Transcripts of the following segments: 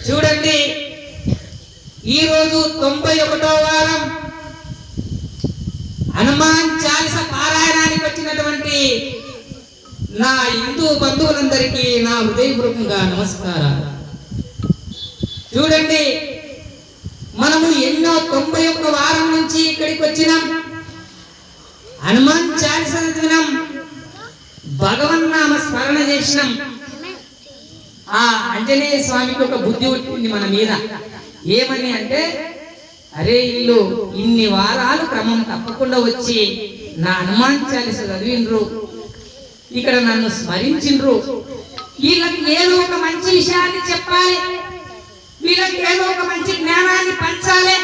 చూడండి, ఈరోజు 91వ వారం హనుమాన్ చాలీస పారాయణానికి వచ్చినటువంటి నా హిందూ బంధువులందరికీ నా హృదయపూర్వకంగా నమస్కారాలు. చూడండి, మనము ఎన్నో 91 వారం నుంచి ఇక్కడికి వచ్చినాం. హనుమాన్ చాలీస దినం భగవన్నామ స్మరణ చేసినాం. ఆ ఆంజనేయ స్వామికి ఒక బుద్ధి పుట్టింది మన మీద. ఏమని అంటే, అరే ఇల్లు ఇన్ని వారాలు క్రమం తప్పకుండా వచ్చి నా హనుమాన్ చాలీస చదివిండ్రు, ఇక్కడ నన్ను స్మరించిండ్రు, వీళ్ళకి ఏదో ఒక మంచి విషయాన్ని చెప్పాలి, వీళ్ళకి ఏదో ఒక మంచి జ్ఞానాన్ని పంచాలి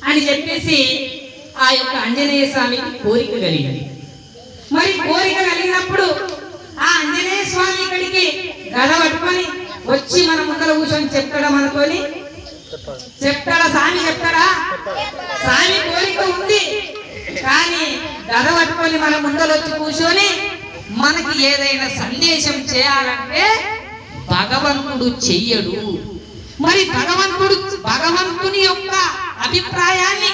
అని చెప్పేసి ఆ యొక్క ఆంజనేయ స్వామికి కోరిక కలిగింది. మరి కోరిక కలిగినప్పుడు ఆ ఆంజనేయ స్వామి ఇక్కడికి గద పట్టుకొని వచ్చి మన ముందర కూర్చొని చెప్తాడా మనతోని? చెప్తాడా? స్వామి చెప్తాడా? స్వామి కోరిక ఉంది, కానీ గద పట్టుకొని మన ముందర వచ్చి కూర్చొని మనకి ఏదైనా సందేశం చేయాలంటే భగవంతుడు చెయ్యడు. మరి భగవంతుని యొక్క అభిప్రాయాన్ని,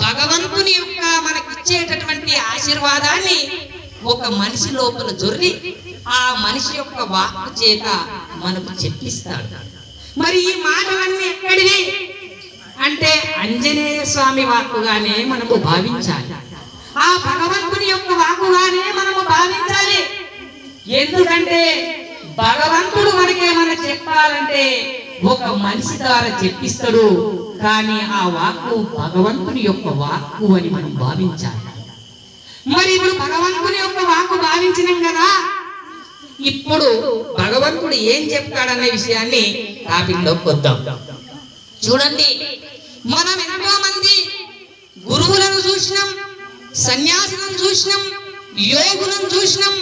భగవంతుని యొక్క మనకిచ్చేటటువంటి ఆశీర్వాదాన్ని ఒక మనిషి లోపల జొర్రి ఆ మనిషి యొక్క వాక్కు చేత మనకు చెప్పిస్తాడు. మరి ఈ మాటలన్నీ ఎక్కడివి అంటే ఆంజనేయ స్వామి వాక్కుగానే మనము భావించాలి. ఆ భగవంతుని యొక్క వాక్కుగానే మనము భావించాలి. ఎందుకంటే భగవంతుడు మనకేమన్నా చెప్పాలంటే ఒక మనిషి ద్వారా చెప్పిస్తాడు, కానీ ఆ వాక్కు భగవంతుని యొక్క వాక్కు అని మనం భావించాలి. మరి ఇప్పుడు భగవంతుని యొక్క వాక్కు భావించినాం కదా, ఇప్పుడు భగవంతుడు ఏం చెప్తాడనే విషయాన్ని టాపిక్లోకి వద్దాం. చూడండి, మనం ఎంతో మంది గురువులను చూసినాం, సన్యాసులను చూసినాం, యోగులను చూసినాం.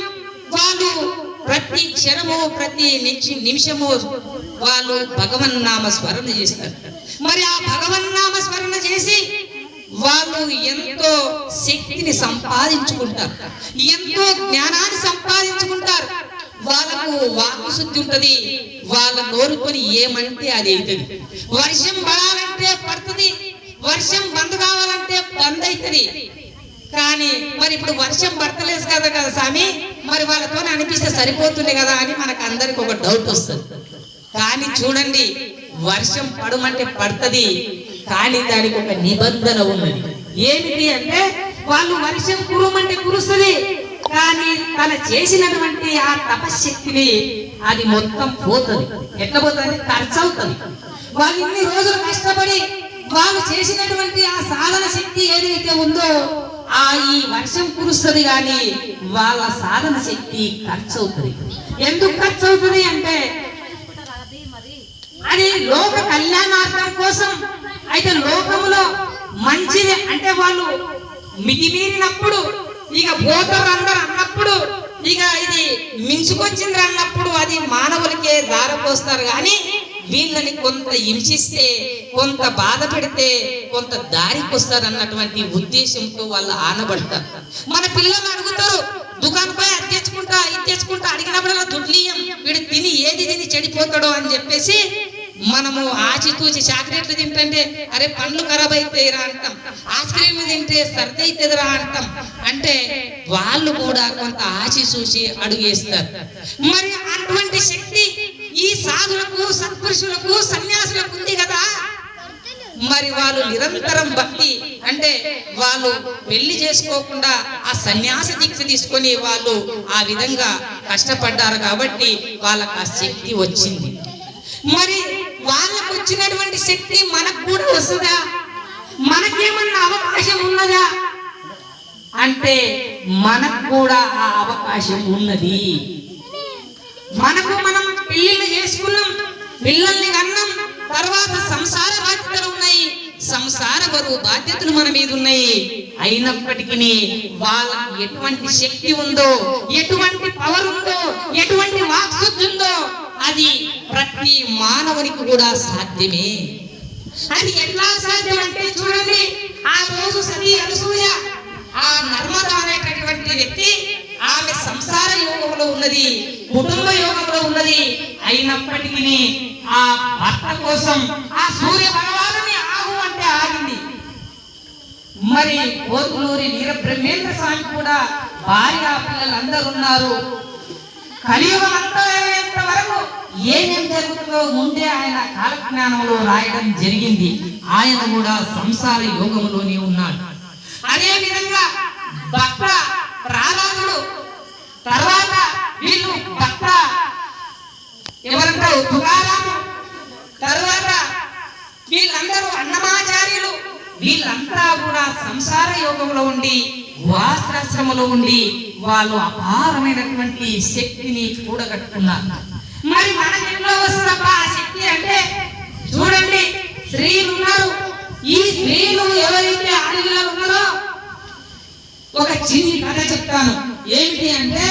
వాళ్ళు ప్రతి క్షణము ప్రతి నిమిషము వాళ్ళు భగవన్నామ స్మరణ చేస్తారు. మరి ఆ భగవన్నామ స్మరణ చేసి వాళ్ళు ఎంతో శక్తిని సంపాదించుకుంటారు, ఎంతో జ్ఞానాన్ని సంపాదించుకుంటారు. వాళ్ళకు వాక్కు శుద్ధి ఉంటది, వాళ్ళ నోరుకొని ఏమంటే అది అవుతుంది. వర్షం పడాలంటే పడుతుంది, వర్షం బంద్ కావాలంటే బంద్ అవుతుంది. కానీ మరి ఇప్పుడు వర్షం పడతలేదు కదా స్వామి, మరి వాళ్ళతో అనిపిస్తే సరిపోతుంది కదా అని మనకు అందరికి ఒక డౌట్ వస్తుంది. కానీ చూడండి, వర్షం పడమంటే పడుతుంది, కానీ దానికి ఒక నిబంధన ఉన్నది. ఏమిటి అంటే, వాళ్ళు వర్షం కురుమంటే కురుస్తుంది, కానీ తన చేసినటువంటి ఆ తపశక్తిని అది మొత్తం పోతుంది. ఎట్లా పోతుంది? ఖర్చు అవుతుంది. వాళ్ళు ఇన్ని రోజులు కష్టపడి వాళ్ళు చేసినటువంటి ఆ సాధన శక్తి ఏదైతే ఉందో ఆ ఈ వర్షం కురుస్తుంది, కానీ వాళ్ళ సాధన శక్తి ఖర్చు అవుతుంది. ఎందుకు ఖర్చు అవుతుంది అంటే అది లోక కళ్యాణార్థం కోసం. అయితే లోకములో మంచిది అంటే వాళ్ళు మితిమీరినప్పుడు, ఇక పోతారు అందరు అన్నప్పుడు, ఇక ఇది మించుకొచ్చింది అన్నప్పుడు అది మానవులకే దారపోస్తారు. కానీ వీళ్ళని కొంత హింసిస్తే, కొంత బాధ పెడితే కొంత దారికి వస్తారు అన్నటువంటి ఉద్దేశంతో వాళ్ళు ఆనబడతారు. మన పిల్లలు అడుగుతారు, దుకాణం పోయి అది తెచ్చుకుంటా ఇది తెచ్చుకుంటా, అడిగినప్పుడల్లా దుడ్లీయం, వీడు తిని ఏది తిని చెడిపోతాడో అని చెప్పేసి మనము ఆచితూచి చాక్లెట్లు తింటే అరే పండ్లు ఖరాబ్ అయితాయిరా అంటాం, ఐస్ క్రీమ్ తింటే సర్ది అవుతుందిరా అంటాం. అంటే వాళ్ళు కూడా కొంత ఆచి చూసి అడుగేస్తారు. మరి అటువంటి శక్తి ఈ సాధులకు, సత్పురుషులకు, సన్యాసులకు ఉంది కదా. మరి వాళ్ళు నిరంతరం భక్తి అంటే వాళ్ళు పెళ్లి చేసుకోకుండా ఆ సన్యాస దీక్ష తీసుకొని వాళ్ళు ఆ విధంగా కష్టపడ్డారు కాబట్టి వాళ్ళకి ఆ శక్తి వచ్చింది. మరి వాళ్ళకు వచ్చినటువంటి శక్తి మనకు కూడా వస్తుందా? మనకేమన్నా అవకాశం ఉన్నదా అంటే మనకు కూడా ఆ అవకాశం ఉన్నది. మనం పెళ్లిళ్ళు చేసుకున్నాం, పిల్లల్ని కన్నాం, తర్వాత సంసార బాధ్యతలు ఉన్నాయి, సంసార బరువు బాధ్యతలు మన మీద ఉన్నాయి. అయినప్పటికీ వాళ్ళకి ఎటువంటి శక్తి ఉందో, ఎటువంటి పవర్ ఉందో, ఎటువంటి వాక్శుద్ధి ఉందో అది ప్రతి మానవునికి కూడా సాధ్యమే. అది ఎట్లా సాధ్యం అంటే చూడండి, ఆ రోజు సతీ అనసూయ ఆ నర్మద అనేటటువంటి వ్యక్తి ఆమె సంసార యోగంలో ఉన్నది, కుటుంబ యోగంలో ఉన్నది. అయినప్పటికీ ఆ భర్త కోసం ఆ సూర్య భగవానుని ఆగు అంటే ఆగింది. మరి పోతులూరి వీరబ్రహ్మేంద్ర స్వామి కూడా భార్య పిల్లలందరూ ఉన్నారు. కలియుగం అంతా అయ్యేంత వరకు ఏమేం జరుగుతుందో ముందే ఆయన కాలజ్ఞానంలో రాయడం జరిగింది. ఆయన కూడా సంసార యోగంలోనే ఉన్నాడు. అదే విధంగా భక్త ప్రహ్లాదుడు, తర్వాత వీళ్ళు భక్త ఎవరంటారు తుకారాము, తర్వాత వీళ్ళందరూ అన్నమాచార్యులు, వీళ్ళంతా కూడా సంసార యోగంలో ఉండి వాస్త్రాశ్రమంలో ఉండి వాళ్ళు అపారమైనటువంటి శక్తిని కూడగట్టుకున్నారు. మరి మన ఇంట్లో వస్తున్నప్ప ఆ శక్తి అంటే చూడండి, స్త్రీలు ఉన్నారు. ఈ స్త్రీలు ఎవరైతే ఆడపిల్లలు ఉన్నారో ఒక చిన్ని కథ చెప్తాను. ఏంటి అంటే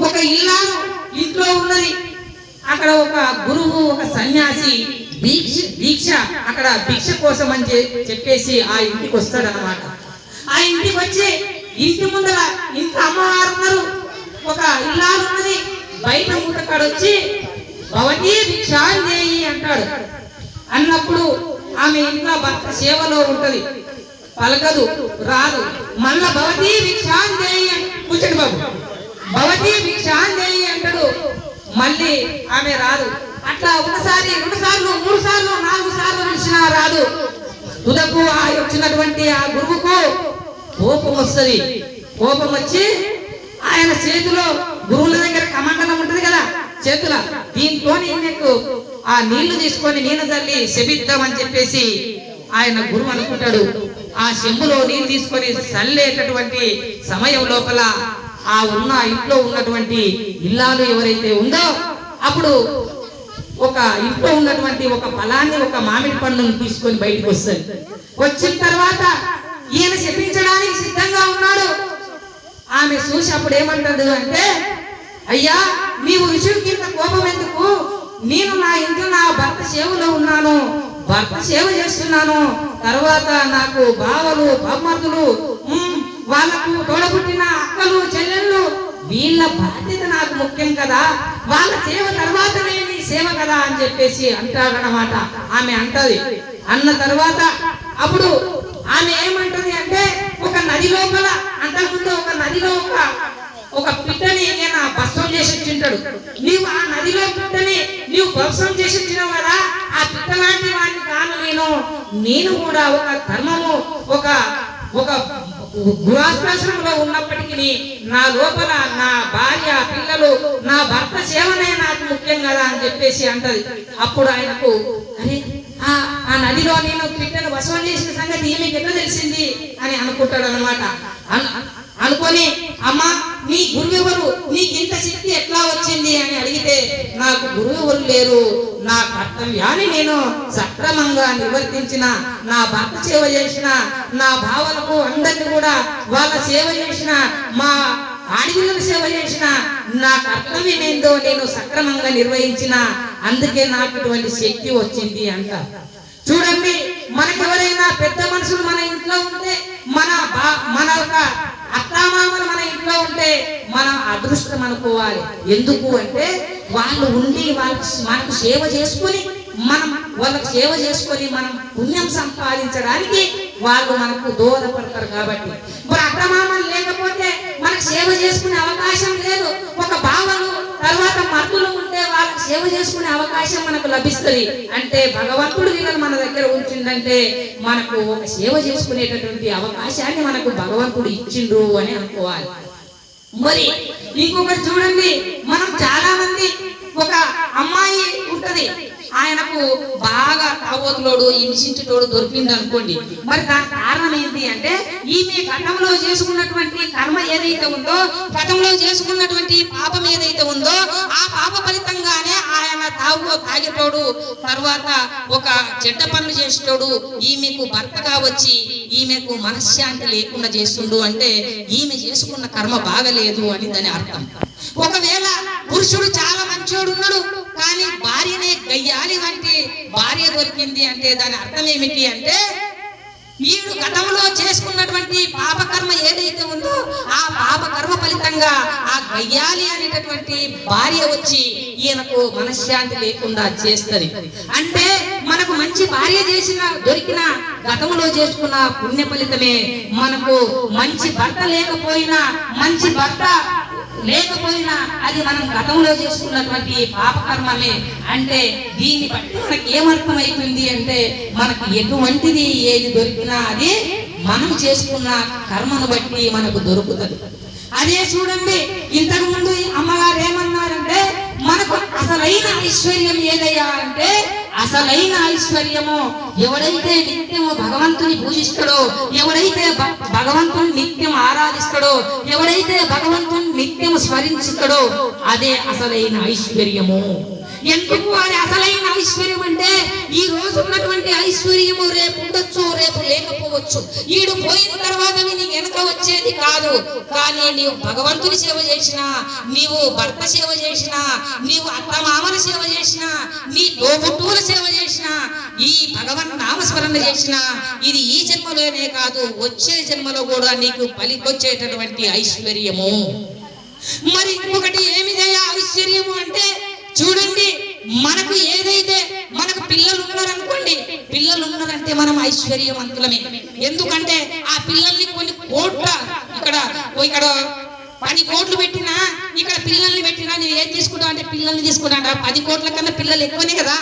ఒక ఇల్లాలు ఇంట్లో ఉన్నది. అక్కడ ఒక గురువు, ఒక సన్యాసి దీక్ష అక్కడ భిక్ష కోసం అని చెప్పేసి ఆ ఇంటికి వస్తాడు అన్నమాట. ఆ ఇంటికి వచ్చి ఇంటి ముందర ఇంట్లో అమ్మవారు ఉన్నారు, ఒక ఇల్లాలు ఉన్నది. బయట మూటకాడొచ్చి భవతి భిక్షాందేయి అంటాడు. అన్నప్పుడు ఆమె ఇంట్లో భర్త సేవలో ఉంటది, పలకదు, రాదు. మళ్ళా భవతి భిక్షాందేయి కూర్చోండి బాబు, భవతి భిక్షాందేయి అంటాడు. మళ్ళీ ఆమె రాదు. అట్లా ఒకసారి, 2 సార్లు, 3 సార్లు, 4 సార్లు పిలిచినా రాదు. తుదకు ఆ వచ్చినటువంటి ఆ గురువుకు కోపం వస్తుంది. కోపం వచ్చి ఆయన చేతిలో, గురువుల దగ్గర కమండలం ఉంటది కదా చేతుల, దీంతో నీకు ఆ నీళ్లు తీసుకొని నీళ్ళు చల్లి శపిద్దామని చెప్పేసి ఆయన గురువు అనుకుంటాడు. ఆ చెంబులో నీళ్ళు తీసుకొని చల్లేటటువంటి సమయం లోపల ఆ ఇంట్లో ఉన్నటువంటి ఇల్లాలు ఎవరైతే ఉందో అప్పుడు ఒక ఇంట్లో ఉన్నటువంటి ఒక ఫలాన్ని, ఒక మామిడి పండును తీసుకొని బయటకు వస్తుంది. వచ్చిన తర్వాత ఈయన శపించడానికి సిద్ధంగా ఉన్నాడు. ఆమె చూసి అప్పుడు ఏమంటాడు అంటే, అయ్యా నీవు విషుడికి ఇంత కోపం ఎందుకు? నేను నా ఇంట్లో నా భర్త సేవలో ఉన్నాను, భర్త సేవ చేస్తున్నాను. తర్వాత నాకు బావలు, బామ్మర్దులు, వాళ్ళకు తోడబుట్టిన అక్కలు, చెల్లెళ్ళు, వీళ్ళ బాధ్యత నాకు ముఖ్యం కదా, వాళ్ళ సేవ తర్వాత నీ సేవ కదా అని చెప్పేసి అంటాడనమాట. ఆమె అంటది. అన్న తర్వాత అప్పుడు ఆమె ఏమంటది అంటే, ఒక నది లోపల, అంతకుముందు ఒక నదిలో ఒక పిట్టని నేను భస్మం చేసి వచ్చింటాడు. నీవు ఆ నదిలో పిట్టని నీవు భస్మం చేసి వచ్చినావు కదా, ఆ పిట్ట లాంటి వాడిని కాను నేను కూడా ఒక ధర్మము, ఒక గృహస్థాశ్రమంలో ఉన్నప్పటికీ నా లోపల నా భార్య, పిల్లలు, నా భర్త సేవనే నాకు ముఖ్యం కదా అని చెప్పేసి అంటది. అప్పుడు ఆయనకు అరే ఆ నదిలో నేను పిట్టను భస్మం చేసిన సంగతి ఈమెకి ఎట్లా తెలిసింది అని అనుకుంటాడు అనమాట. అనుకొని అమ్మా నీ గురువు ఎవరు, నీకు ఇంత శక్తి ఎట్లా వచ్చింది అని అడిగితే, నాకు గురువు ఎవరు లేరు, నా కర్తవ్యాన్ని నేను సక్రమంగా నిర్వర్తించిన, నా భర్త సేవ చేసిన, నా భావలకు అందరినీ కూడా వాళ్ళ సేవ చేసిన, మా ఆడపిల్లల సేవ చేసిన, నా కర్తవ్యం ఏందో నేను సక్రమంగా నిర్వహించిన, అందుకే నాకు ఇటువంటి శక్తి వచ్చింది అంట. చూడండి, మనకెవరైనా పెద్ద మనుషులు మన ఇంట్లో ఉంటే, మన ఒక అత్తామామలు మన ఇంట్లో ఉంటే మనం అదృష్టం అనుకోవాలి. ఎందుకు అంటే వాళ్ళు ఉండి మనకు సేవ చేసుకొని, వాళ్ళకి సేవ చేసుకొని మనం పుణ్యం సంపాదించడానికి వాళ్ళు మనకు దోహదపడతారు. కాబట్టి మరి అత్తమామలు లేకపోతే మనకు సేవ చేసుకునే అవకాశం లేదు. ఒక బావలు, తర్వాత మర్దులు ఉంటే వాళ్ళకి సేవ చేసుకునే అవకాశం మనకు లభిస్తుంది. అంటే భగవంతుడు వీళ్ళని మన దగ్గర ఉంచిందంటే మనకు ఒక సేవ చేసుకునేటటువంటి అవకాశాన్ని మనకు భగవంతుడు ఇచ్చిండు అని అనుకోవాలి. మరి ఇంకొకటి చూడండి, మనం చాలా మంది, ఒక అమ్మాయి ఉంటది, ఆయనకు బాగా తాగోతులోడు, హింసించుతోడు దొరికింది అనుకోండి. మరి దాని కారణం ఏంటి అంటే, ఈమె గతంలో చేసుకున్నటువంటి కర్మ ఏదైతే ఉందో, గతంలో చేసుకున్నటువంటి పాపం ఏదైతే ఉందో, ఆ పాప ఫలితంగానే ఆయన తాగేటోడు, తర్వాత ఒక చెడ్డ పనులు చేసేటోడు ఈమెకు భర్తగా వచ్చి ఈమెకు మనశ్శాంతి లేకుండా చేస్తుండు అంటే ఈమె చేసుకున్న కర్మ బాగలేదు అని దాని అర్థం. ఒకవేళ పురుషుడు చాలా మంచోడు ఉన్నాడు కానీ భార్యనే గయ్యాలి వంటి భార్య దొరికింది అంటే దాని అర్థం ఏమిటి అంటే వీడు గతంలో చేసుకున్నటువంటి పాపకర్మ ఏదైతే ఉందో ఆ పాపకర్మ ఫలితంగా ఆ గయ్యాలి అనేటటువంటి భార్య వచ్చి ఈయనకు మనశ్శాంతి లేకుండా చేస్తది. అంటే మనకు మంచి భార్య దొరికిన గతంలో చేసుకున్న పుణ్య ఫలితమే మనకు మంచి భర్త లేకపోయినా అది మనం గతంలో చేసుకున్నటువంటి పాపకర్మమే. అంటే దీన్ని బట్టి మనకి ఏమర్థం అయిపోయింది అంటే మనకు ఎటువంటిది ఏది దొరికినా అది మనం చేసుకున్న కర్మను బట్టి మనకు దొరుకుతుంది. అదే చూడండి, ఇంతకు ముందు అమ్మగారు ఏమన్నారంటే మనకు అసలైన ఐశ్వర్యం ఏదయ్యా అంటే అసలైన ఐశ్వర్యము ఎవడైతే నిత్యము భగవంతుని పూజిస్తాడో, ఎవడైతే భగవంతుని నిత్యం ఆరాధిస్తాడో, ఎవడైతే భగవంతుని నిత్యం స్మరించుతాడో అదే అసలైన ఐశ్వర్యము. ఎందుకు అది అసలైన ఐశ్వర్యం అంటే ఈ రోజు ఉన్నటువంటి ఐశ్వర్యము రేపు ఉండొచ్చు, రేపు లేకపోవచ్చు. ఈడు పోయిన తర్వాత నీ వెనక వచ్చేది కాదు. కానీ నీవు భగవంతుని సేవ చేసినా, నీవు భర్త సేవ చేసినా, నీవు అత్తమామల సేవ చేసినా, నీ తోబుట్టువుల సేవ చేసినా, ఈ భగవన్ నామస్మరణ చేసినా ఇది ఈ జన్మలోనే కాదు వచ్చే జన్మలో కూడా నీకు పలికొచ్చేటటువంటి ఐశ్వర్యము. మరి ఇంకొకటి ఏమిదయ్యా ఐశ్వర్యము అంటే చూడండి, మనకు ఏదైతే మనకు పిల్లలు ఉన్నారనుకోండి, పిల్లలు ఉన్నారంటే మనం ఐశ్వర్యవంతులమే. ఎందుకంటే ఆ పిల్లల్ని కొన్ని కోట్ల ఇక్కడ 10 కోట్లు పెట్టినా ఇక్కడ పిల్లల్ని పెట్టినా నువ్వు ఏం తీసుకుంటావు అంటే పిల్లల్ని తీసుకుంటా. 10 కోట్ల కన్నా పిల్లలు ఎక్కువనే కదా.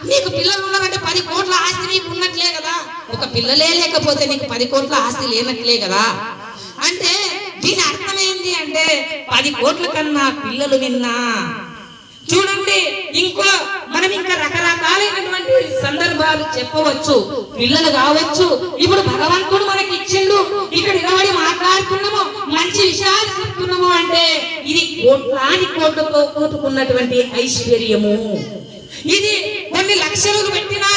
నీకు పిల్లలు ఉన్నారంటే 10 కోట్ల ఆస్తి నీకు ఉన్నట్లే కదా. ఒక పిల్లలే లేకపోతే నీకు 10 కోట్ల ఆస్తి లేనట్లే కదా. అంటే దీని అర్థమైంది అంటే 10 కోట్ల కన్నా పిల్లలు విన్నా. చూడండి, మనం ఇంకా రకరకాలైనటువంటి సందర్భాలు చెప్పవచ్చు. పిల్లలు కావచ్చు, ఇప్పుడు భగవంతుడు మనకి ఇచ్చిండు, ఇక్కడ నిలబడి మాట్లాడుతున్నాము, మంచి విషయాలు చెప్తున్నాము అంటే ఇది కోట్లాది కోట్లతో కూడుకున్నటువంటి ఐశ్వర్యము. ఇది కొన్ని లక్షలు పెట్టినా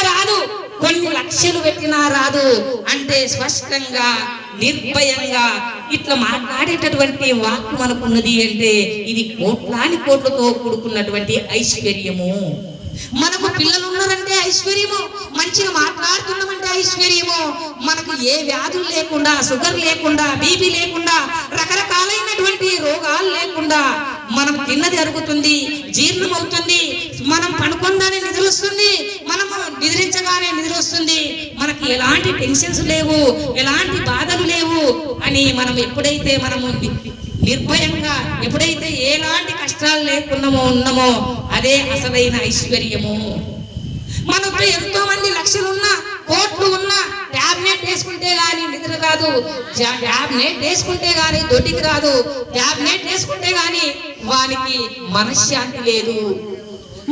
రాదు అంటే స్పష్టంగా నిర్భయంగా ఇట్లా మాట్లాడేటటువంటి వాక్కు మనకున్నది అంటే ఇది కోట్లాది కోట్లతో కూడుకున్నటువంటి ఐశ్వర్యము. మనకు పిల్లలు ఉన్నారంటే ఐశ్వర్యము, మంచిగా మాట్లాడుతున్నామంటే ఐశ్వర్యము. మనకు ఏ వ్యాధులు లేకుండా, షుగర్ లేకుండా, బీపీ లేకుండా, రకరకాలైనటువంటి రోగాలు లేకుండా మనం తిన్నది అరుగుతుంది, జీర్ణం అవుతుంది, మనం పనుకుందానే నిద్ర వస్తుంది, మనము నిద్రించగానే నిద్ర వస్తుంది, మనకి ఎలాంటి టెన్షన్స్ లేవు, ఎలాంటి బాధలు లేవు అని మనం ఎప్పుడైతే మనము నిర్భయంగా ఎప్పుడైతే ఎలాంటి కష్టాలు లేకుండా ఉన్నామో అదే అసలైన ఐశ్వర్యము. మనకు ఎంతో మంది లక్షలున్నా, కోట్లు ఉన్నా టాబ్లెట్ వేసుకుంటే గానీ నిద్ర రాదు, టాబ్లెట్ వేసుకుంటే గానీ దొడ్డికి రాదు, టాబ్లెట్ వేసుకుంటే గానీ వానికి మనశ్శాంతి లేదు.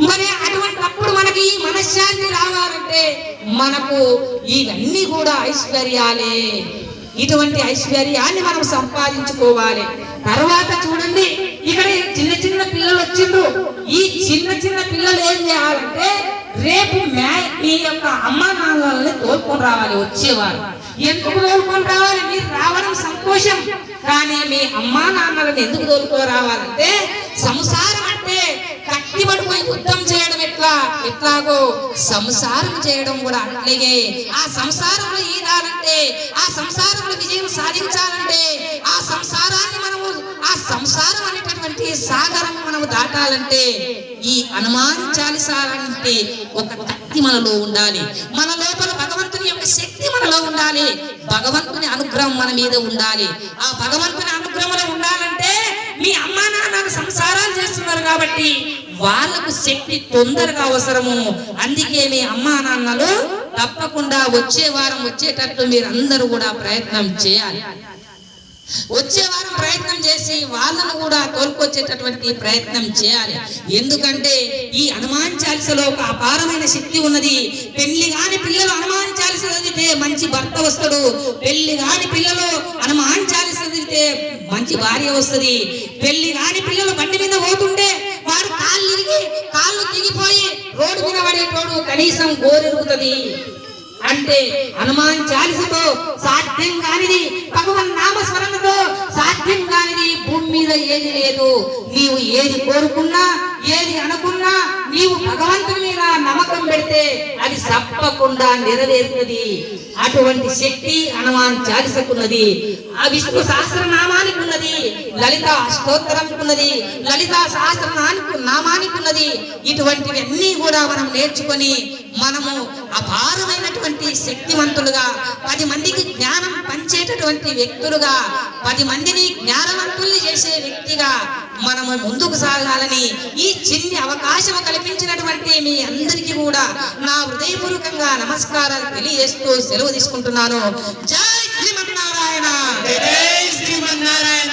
మరి అటువంటిప్పుడు మనకి ఈ మనశ్శాంతి రావాలంటే మనకు ఇవన్నీ కూడా ఐశ్వర్యాలే. ఇటువంటి ఐశ్వర్యాన్ని మనం సంపాదించుకోవాలి. తర్వాత చూడండి, ఇక్కడ చిన్న చిన్న పిల్లలు వచ్చిండ్రు. ఈ చిన్న పిల్లలు ఏం చేయాలంటే రేపు మీ యొక్క అమ్మా నాన్నలని తోలుకొని రావాలి. వచ్చేవారు ఎందుకు తోలుకొని రావాలి? మీరు రావడం సంతోషం, కానీ మీ అమ్మా నాన్నలను ఎందుకు తోలుకొని రావాలంటే సంసారం అంటే కట్టిబడిపోయి యుద్ధం చేయడం ఎట్లాగో సంసారం చేయడం కూడా అట్లాగే. ఆ సంసారంలో ఈదాలంటే, ఆ సంసారంలో విజయం సాధించాలంటే, ఆ సంసారం అనేటటువంటి సాగరం మనము దాటాలంటే ఈ హనుమాన్ చాలీసా లాంటి ఒక కత్తి మనలో ఉండాలి. మన లోపల భగవంతుని యొక్క శక్తి మనలో ఉండాలి, భగవంతుని అనుగ్రహం మన మీద ఉండాలి. ఆ భగవంతుని అనుగ్రహంలో ఉండాలంటే మీ అమ్మా నాన్నలు సంసారాలు చేస్తున్నారు కాబట్టి వాళ్ళకు శక్తి తొందరగా అవసరము. అందుకే మీ అమ్మా నాన్నలు తప్పకుండా వచ్చే వారం వచ్చేటట్టు మీరు అందరూ కూడా ప్రయత్నం చేయాలి. వచ్చే వారం ప్రయత్నం చేసి వాళ్ళను కూడా తోలుకొచ్చేటటువంటి ప్రయత్నం చేయాలి. ఎందుకంటే ఈ హనుమాన్ చాలీసాలో ఒక అపారమైన శక్తి ఉన్నది. పెళ్లి కాని పిల్లలు హనుమాన్ చాలీసా చదివితే మంచి భర్త వస్తాడు, పెళ్లి కాని పిల్లలు హనుమాన్ చాలీసా చదివితే మంచి భార్య వస్తుంది. పెళ్లి కాని పిల్లలు బండి మీద పోతుంటే వారు కాళ్ళు తిరిగి కాళ్ళు దిగిపోయి రోడ్డు మీద పడేటోడు కనీసం గోరెరుగుతుంది అంటే హనుమాన్ చాలీసతో సాధ్యం కానిది, భగవన్ నామస్మరణతో సాధ్యం కానిది భూమి మీద ఏది లేదు. నీవు ఏది కోరుకున్నా, ఏది అనుకున్నా, నీవు భగవంతుని మీద నమ్మకం పెడితే అది తప్పకుండా నెరవేరుతుంది. అటువంటి శక్తి హనుమాన్ చాలీసకున్నది. ఆ విష్ణు సహస్రనామానికి ఉన్నది, లలిత అష్టోత్తరంకు ఉన్నది, లలిత సహస్రనామానికి ఉన్నది. ఇటువంటివన్నీ కూడా మనం నేర్చుకొని మనము అపారమైనటువంటి శక్తివంతులుగా, 10 మందికి జ్ఞానం పంచేటటువంటి వ్యక్తులుగా, 10 మందిని జ్ఞానవంతుల్ని చేసే వ్యక్తిగా మనము ముందుకు సాగాలని ఈ చిన్ని అవకాశం కల్పించినటువంటి మీ అందరికీ కూడా నా హృదయపూర్వకంగా నమస్కారాలు తెలియజేస్తూ సెలవు తీసుకుంటున్నాను. జై శ్రీమన్నారాయణ. జై శ్రీమన్నారాయణ.